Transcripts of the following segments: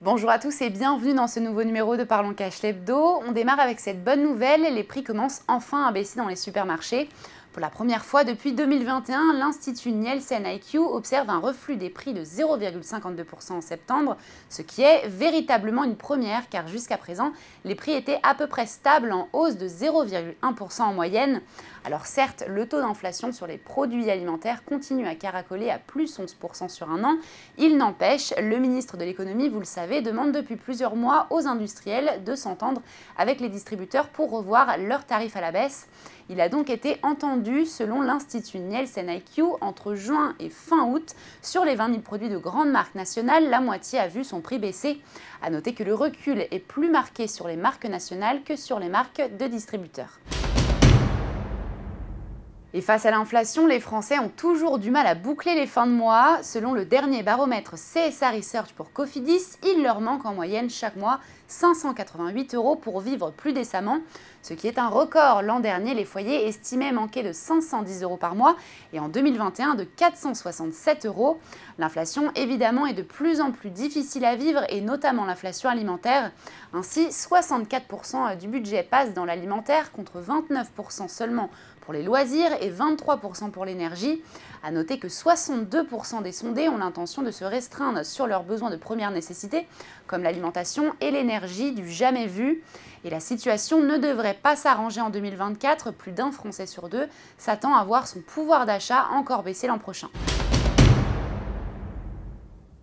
Bonjour à tous et bienvenue dans ce nouveau numéro de Parlons Cash l'Hebdo. On démarre avec cette bonne nouvelle, les prix commencent enfin à baisser dans les supermarchés. Pour la première fois depuis 2021, l'Institut Nielsen IQ observe un reflux des prix de 0,52% en septembre, ce qui est véritablement une première car jusqu'à présent, les prix étaient à peu près stables en hausse de 0,1% en moyenne. Alors certes, le taux d'inflation sur les produits alimentaires continue à caracoler à plus 11% sur un an. Il n'empêche, le ministre de l'économie, vous le savez, demande depuis plusieurs mois aux industriels de s'entendre avec les distributeurs pour revoir leurs tarifs à la baisse. Il a donc été entendu, selon l'Institut Nielsen IQ, entre juin et fin août, sur les 20 000 produits de grandes marques nationales, la moitié a vu son prix baisser. A noter que le recul est plus marqué sur les marques nationales que sur les marques de distributeurs. Et face à l'inflation, les Français ont toujours du mal à boucler les fins de mois. Selon le dernier baromètre CSA Research pour Cofidis, il leur manque en moyenne chaque mois 588 € pour vivre plus décemment, ce qui est un record. L'an dernier, les foyers estimaient manquer de 510 € par mois et en 2021 de 467 €. L'inflation, évidemment, est de plus en plus difficile à vivre et notamment l'inflation alimentaire. Ainsi, 64% du budget passe dans l'alimentaire contre 29% seulement pour les loisirs et 23% pour l'énergie. A noter que 62% des sondés ont l'intention de se restreindre sur leurs besoins de première nécessité, comme l'alimentation et l'énergie, du jamais vu. Et la situation ne devrait pas s'arranger en 2024. Plus d'un Français sur deux s'attend à voir son pouvoir d'achat encore baisser l'an prochain.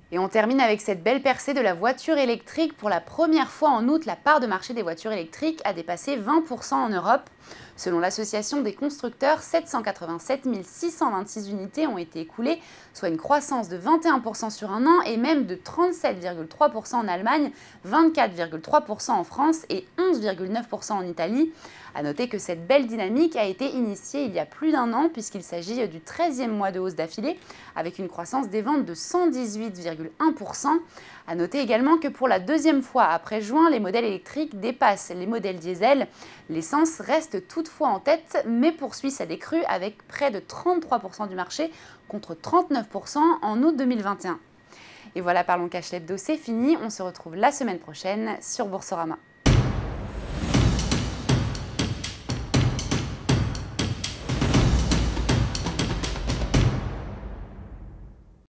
Et on termine avec cette belle percée de la voiture électrique. Pour la première fois en août, la part de marché des voitures électriques a dépassé 20% en Europe. Selon l'association des constructeurs, 787 626 unités ont été écoulées, soit une croissance de 21% sur un an et même de 37,3% en Allemagne, 24,3% en France et 11,9% en Italie. A noter que cette belle dynamique a été initiée il y a plus d'un an puisqu'il s'agit du 13e mois de hausse d'affilée avec une croissance des ventes de 118,1%. A noter également que pour la deuxième fois après juin, les modèles électriques dépassent les modèles diesel. L'essence reste toutefois en tête mais poursuit sa décrue avec près de 33% du marché contre 39% en août 2021. Et voilà, Parlons Cash l'Hebdo, c'est fini. On se retrouve la semaine prochaine sur Boursorama.